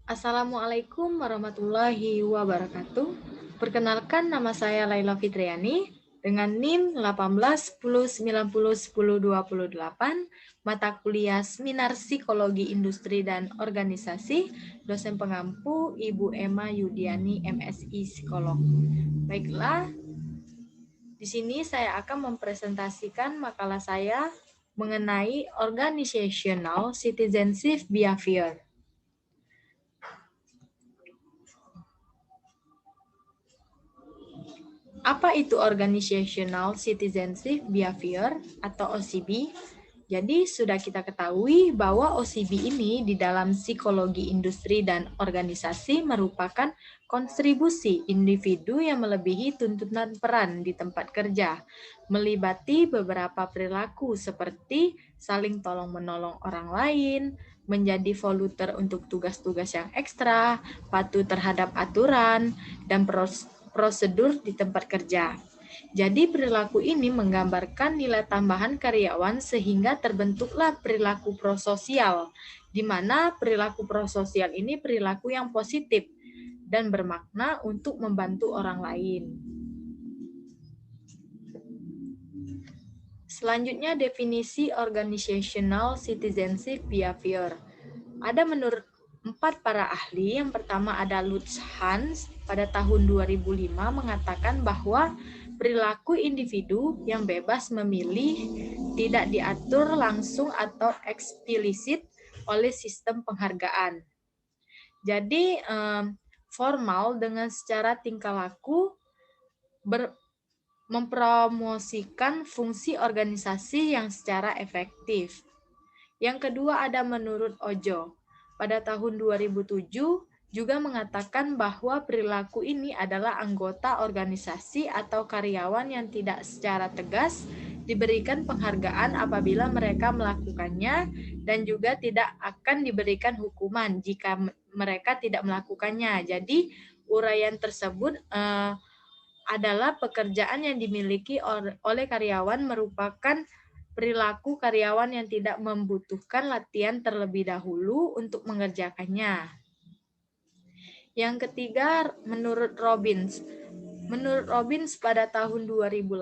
Assalamualaikum warahmatullahi wabarakatuh. Perkenalkan, nama saya Laila Fitriani dengan NIM 18 10 90 10 28, mata kuliah Seminar Psikologi Industri dan Organisasi, dosen pengampu Ibu Emma Yudiani, MSI Psikolog. Baiklah, di sini saya akan mempresentasikan makalah saya mengenai Organizational Citizenship Behavior. Apa itu Organizational Citizenship Behavior atau OCB? Jadi sudah kita ketahui bahwa OCB ini di dalam psikologi industri dan organisasi merupakan kontribusi individu yang melebihi tuntutan peran di tempat kerja, melibati beberapa perilaku seperti saling tolong-menolong orang lain, menjadi volunteer untuk tugas-tugas yang ekstra, patuh terhadap aturan, dan prosedur di tempat kerja. Jadi perilaku ini menggambarkan nilai tambahan karyawan sehingga terbentuklah perilaku prososial, di mana perilaku prososial ini perilaku yang positif dan bermakna untuk membantu orang lain. Selanjutnya definisi Organizational Citizenship Behavior. Ada menurut 4 para ahli. Yang pertama ada Lutz Hans pada tahun 2005 mengatakan bahwa perilaku individu yang bebas memilih tidak diatur langsung atau eksplisit oleh sistem penghargaan. Jadi formal dengan secara tingkah laku mempromosikan fungsi organisasi yang secara efektif. Yang kedua ada menurut Ojo. Pada tahun 2007 juga mengatakan bahwa perilaku ini adalah anggota organisasi atau karyawan yang tidak secara tegas diberikan penghargaan apabila mereka melakukannya dan juga tidak akan diberikan hukuman jika mereka tidak melakukannya. Jadi uraian tersebut adalah pekerjaan yang dimiliki oleh karyawan merupakan perilaku karyawan yang tidak membutuhkan latihan terlebih dahulu untuk mengerjakannya. Yang ketiga, menurut Robbins. Menurut Robbins pada tahun 2008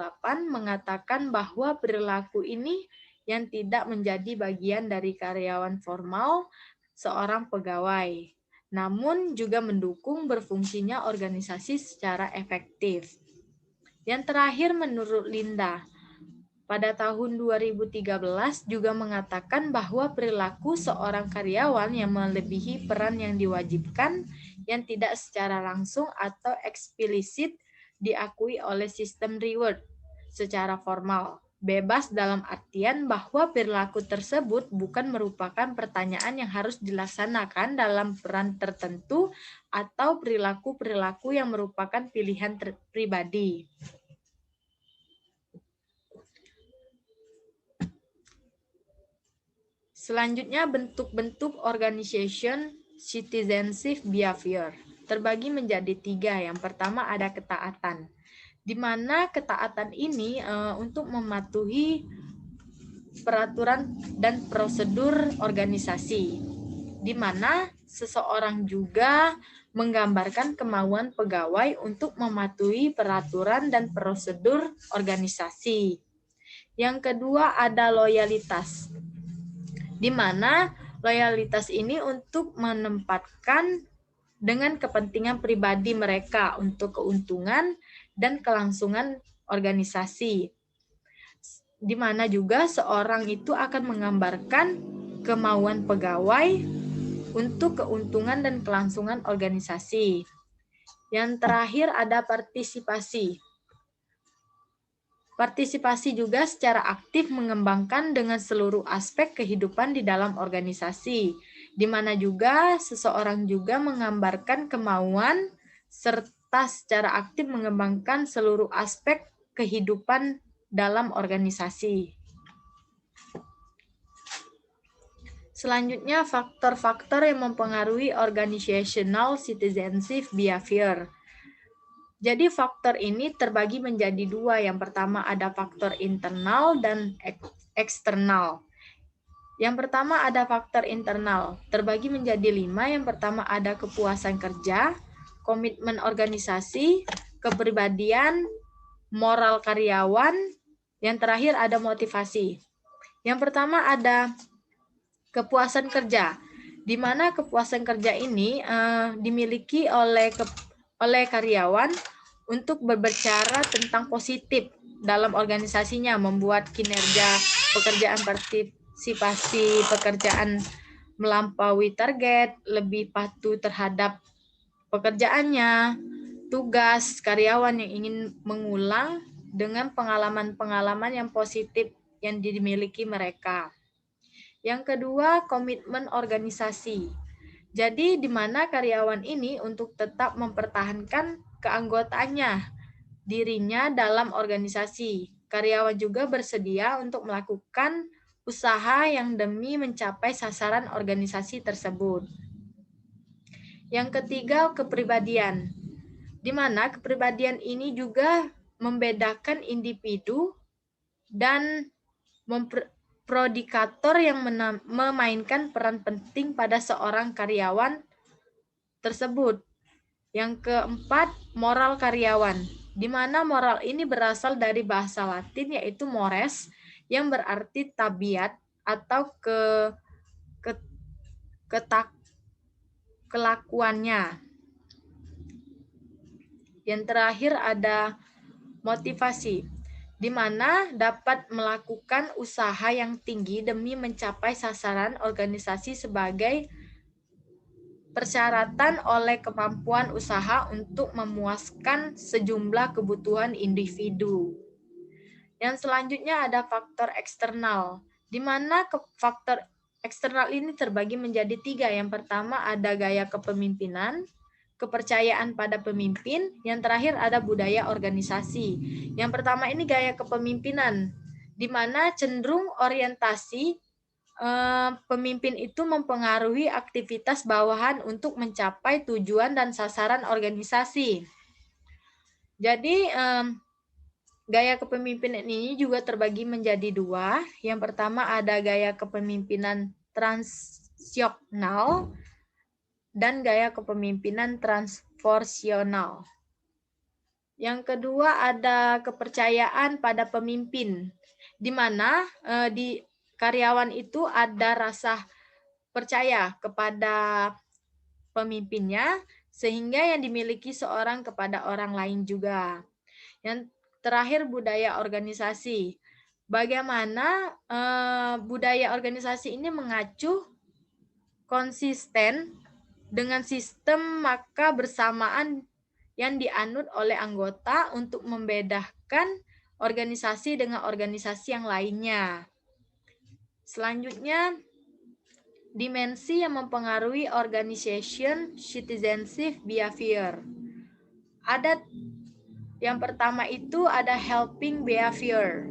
mengatakan bahwa perilaku ini yang tidak menjadi bagian dari karyawan formal seorang pegawai, namun juga mendukung berfungsinya organisasi secara efektif. Yang terakhir menurut Linda, pada tahun 2013 juga mengatakan bahwa perilaku seorang karyawan yang melebihi peran yang diwajibkan yang tidak secara langsung atau eksplisit diakui oleh sistem reward secara formal. Bebas dalam artian bahwa perilaku tersebut bukan merupakan pertanyaan yang harus dilaksanakan dalam peran tertentu atau perilaku-perilaku yang merupakan pilihan pribadi. Selanjutnya, bentuk-bentuk organization citizenship behavior terbagi menjadi 3. Yang pertama ada ketaatan, di mana ketaatan ini untuk mematuhi peraturan dan prosedur organisasi, di mana seseorang juga menggambarkan kemauan pegawai untuk mematuhi peraturan dan prosedur organisasi. Yang kedua ada loyalitas, di mana loyalitas ini untuk menempatkan dengan kepentingan pribadi mereka untuk keuntungan dan kelangsungan organisasi, di mana juga seorang itu akan menggambarkan kemauan pegawai untuk keuntungan dan kelangsungan organisasi. Yang terakhir ada partisipasi. Partisipasi juga secara aktif mengembangkan dengan seluruh aspek kehidupan di dalam organisasi, di mana juga seseorang juga menggambarkan kemauan serta secara aktif mengembangkan seluruh aspek kehidupan dalam organisasi. Selanjutnya, faktor-faktor yang mempengaruhi organizational citizenship behavior. Jadi faktor ini terbagi menjadi 2. Yang pertama ada faktor internal dan eksternal. Yang pertama ada faktor internal, terbagi menjadi 5. Yang pertama ada kepuasan kerja, komitmen organisasi, kepribadian, moral karyawan, yang terakhir ada motivasi. Yang pertama ada kepuasan kerja, di mana kepuasan kerja ini dimiliki oleh karyawan untuk berbicara tentang positif dalam organisasinya, membuat kinerja pekerjaan partisipasi pekerjaan melampaui target, lebih patuh terhadap pekerjaannya, tugas karyawan yang ingin mengulang dengan pengalaman-pengalaman yang positif yang dimiliki mereka. Yang kedua, komitmen organisasi. Jadi di mana karyawan ini untuk tetap mempertahankan keanggotaannya dirinya dalam organisasi. Karyawan juga bersedia untuk melakukan usaha yang demi mencapai sasaran organisasi tersebut. Yang ketiga, kepribadian. Di mana kepribadian ini juga membedakan individu dan prodikator yang memainkan peran penting pada seorang karyawan tersebut. Yang keempat, moral karyawan, di mana moral ini berasal dari bahasa Latin yaitu mores, yang berarti tabiat atau kelakuannya. Yang terakhir ada motivasi, di mana dapat melakukan usaha yang tinggi demi mencapai sasaran organisasi sebagai persyaratan oleh kemampuan usaha untuk memuaskan sejumlah kebutuhan individu. Yang selanjutnya ada faktor eksternal, di mana faktor eksternal ini terbagi menjadi 3. Yang pertama ada gaya kepemimpinan, kepercayaan pada pemimpin, yang terakhir ada budaya organisasi. Yang pertama ini gaya kepemimpinan, di mana cenderung orientasi pemimpin itu mempengaruhi aktivitas bawahan untuk mencapai tujuan dan sasaran organisasi. Jadi gaya kepemimpinan ini juga terbagi menjadi 2. Yang pertama ada gaya kepemimpinan transaksional dan gaya kepemimpinan transformasional. Yang kedua ada kepercayaan pada pemimpin, di mana di karyawan itu ada rasa percaya kepada pemimpinnya, sehingga yang dimiliki seorang kepada orang lain juga. Yang terakhir budaya organisasi. Bagaimana budaya organisasi ini mengacu konsisten dengan sistem maka bersamaan yang dianut oleh anggota untuk membedakan organisasi dengan organisasi yang lainnya. Selanjutnya, dimensi yang mempengaruhi organization citizenship behavior. Ada yang pertama itu ada helping behavior,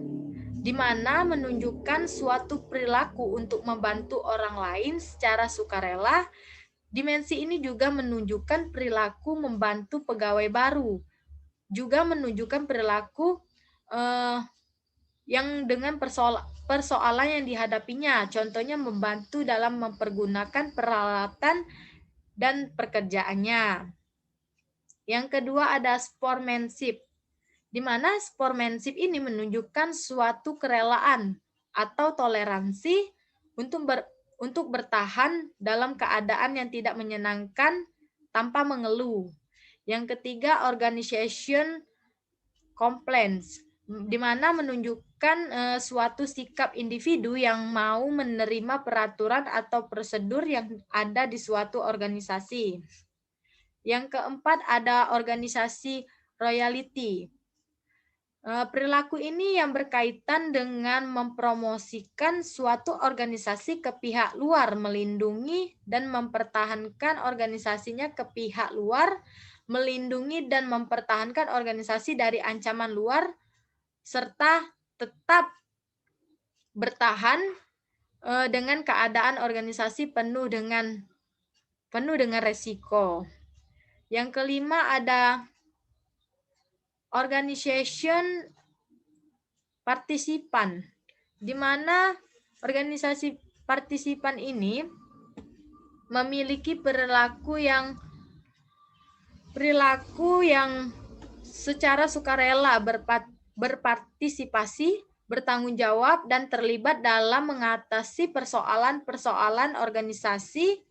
di mana menunjukkan suatu perilaku untuk membantu orang lain secara sukarela. Dimensi ini juga menunjukkan perilaku membantu pegawai baru, juga menunjukkan perilaku yang dengan persoalan yang dihadapinya, contohnya membantu dalam mempergunakan peralatan dan pekerjaannya. Yang kedua ada sportsmanship, di mana sportsmanship ini menunjukkan suatu kerelaan atau toleransi untuk bertahan dalam keadaan yang tidak menyenangkan tanpa mengeluh. Yang ketiga, organization compliance, di mana menunjukkan suatu sikap individu yang mau menerima peraturan atau prosedur yang ada di suatu organisasi. Yang keempat ada organisasi royalty. Perilaku ini yang berkaitan dengan mempromosikan suatu organisasi ke pihak luar, melindungi dan mempertahankan organisasinya ke pihak luar, melindungi dan mempertahankan organisasi dari ancaman luar, serta tetap bertahan dengan keadaan organisasi penuh dengan resiko. Yang kelima ada organization partisipan, di mana organisasi partisipan ini memiliki perilaku yang secara sukarela berpartisipasi, bertanggung jawab, dan terlibat dalam mengatasi persoalan-persoalan organisasi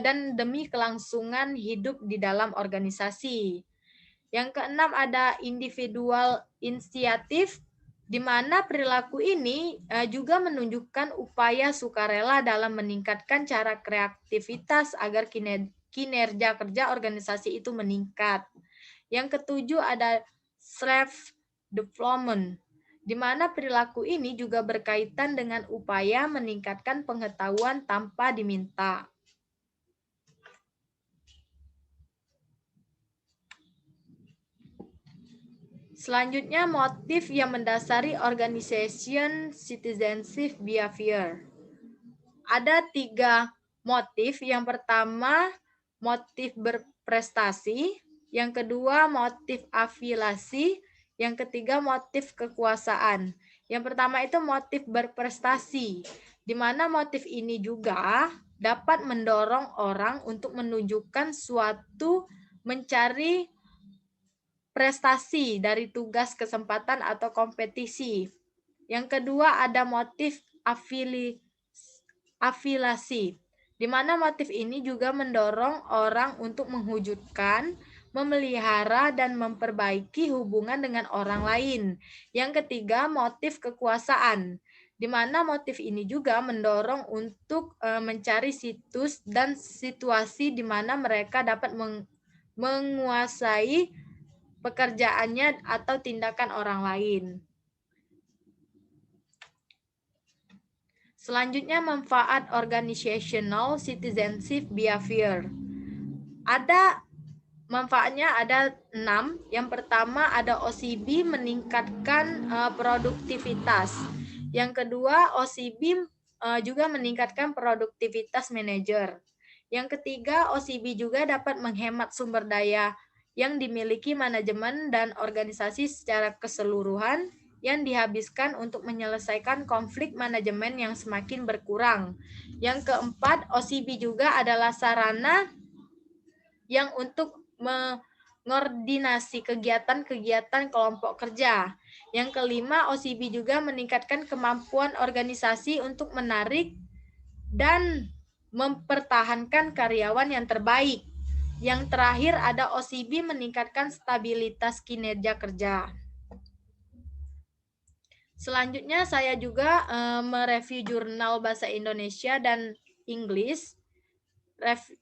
dan demi kelangsungan hidup di dalam organisasi. Yang keenam ada individual inisiatif, di mana perilaku ini juga menunjukkan upaya sukarela dalam meningkatkan cara kreativitas agar kinerja kerja organisasi itu meningkat. Yang ketujuh ada self-development, di mana perilaku ini juga berkaitan dengan upaya meningkatkan pengetahuan tanpa diminta. Selanjutnya, motif yang mendasari organization citizenship behavior. Ada 3 motif. Yang pertama, motif berprestasi. Yang kedua, motif afiliasi. Yang ketiga, motif kekuasaan. Yang pertama itu motif berprestasi, di mana motif ini juga dapat mendorong orang untuk menunjukkan suatu mencari prestasi dari tugas, kesempatan, atau kompetisi. Yang kedua ada motif afiliasi, di mana motif ini juga mendorong orang untuk mewujudkan, memelihara, dan memperbaiki hubungan dengan orang lain. Yang ketiga motif kekuasaan, di mana motif ini juga mendorong untuk mencari situs dan situasi di mana mereka dapat menguasai pekerjaannya atau tindakan orang lain. Selanjutnya, manfaat organizational citizenship behavior. Ada manfaatnya ada 6. Yang pertama ada OCB meningkatkan produktivitas. Yang kedua, OCB juga meningkatkan produktivitas manajer. Yang ketiga, OCB juga dapat menghemat sumber daya yang dimiliki manajemen dan organisasi secara keseluruhan yang dihabiskan untuk menyelesaikan konflik manajemen yang semakin berkurang. Yang keempat, OCB juga adalah sarana yang untuk mengordinasi kegiatan-kegiatan kelompok kerja. Yang kelima, OCB juga meningkatkan kemampuan organisasi untuk menarik dan mempertahankan karyawan yang terbaik. Yang terakhir ada OCB meningkatkan stabilitas kinerja kerja. Selanjutnya saya juga mereview jurnal bahasa Indonesia dan Inggris.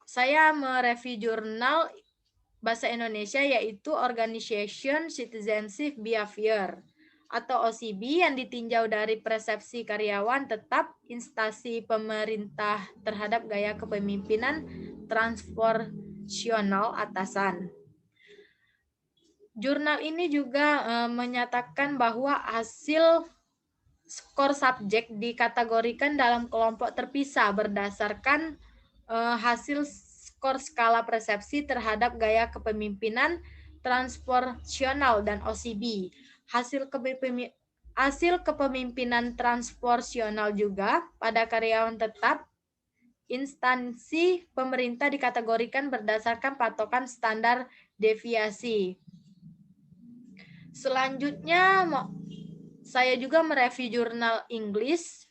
Saya mereview jurnal bahasa Indonesia yaitu Organization Citizenship Behavior atau OCB yang ditinjau dari persepsi karyawan tetap instansi pemerintah terhadap gaya kepemimpinan transformasional atasan. Jurnal ini juga menyatakan bahwa hasil skor subjek dikategorikan dalam kelompok terpisah berdasarkan hasil skor skala persepsi terhadap gaya kepemimpinan transformasional dan OCB. Hasil kepemimpinan transformasional juga pada karyawan tetap instansi pemerintah dikategorikan berdasarkan patokan standar deviasi. Selanjutnya, saya juga mereview jurnal Inggris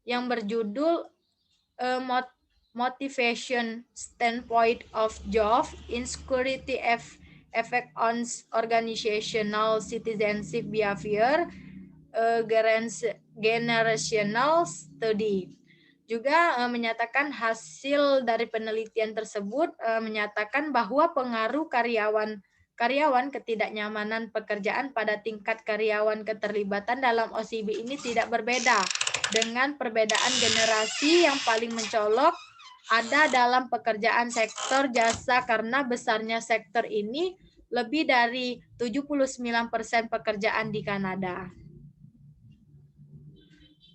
yang berjudul Motivation Standpoint of Job Insecurity Effect on Organizational Citizenship Behavior, Generational Study. Juga menyatakan hasil dari penelitian tersebut menyatakan bahwa pengaruh karyawan ketidaknyamanan pekerjaan pada tingkat karyawan keterlibatan dalam OCB ini tidak berbeda dengan perbedaan generasi. Yang paling mencolok ada dalam pekerjaan sektor jasa karena besarnya sektor ini lebih dari 79% pekerjaan di Kanada.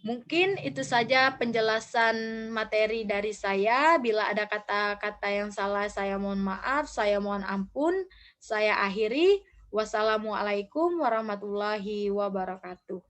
Mungkin itu saja penjelasan materi dari saya. Bila ada kata-kata yang salah, saya mohon maaf, saya mohon ampun. Saya akhiri. Wassalamualaikum warahmatullahi wabarakatuh.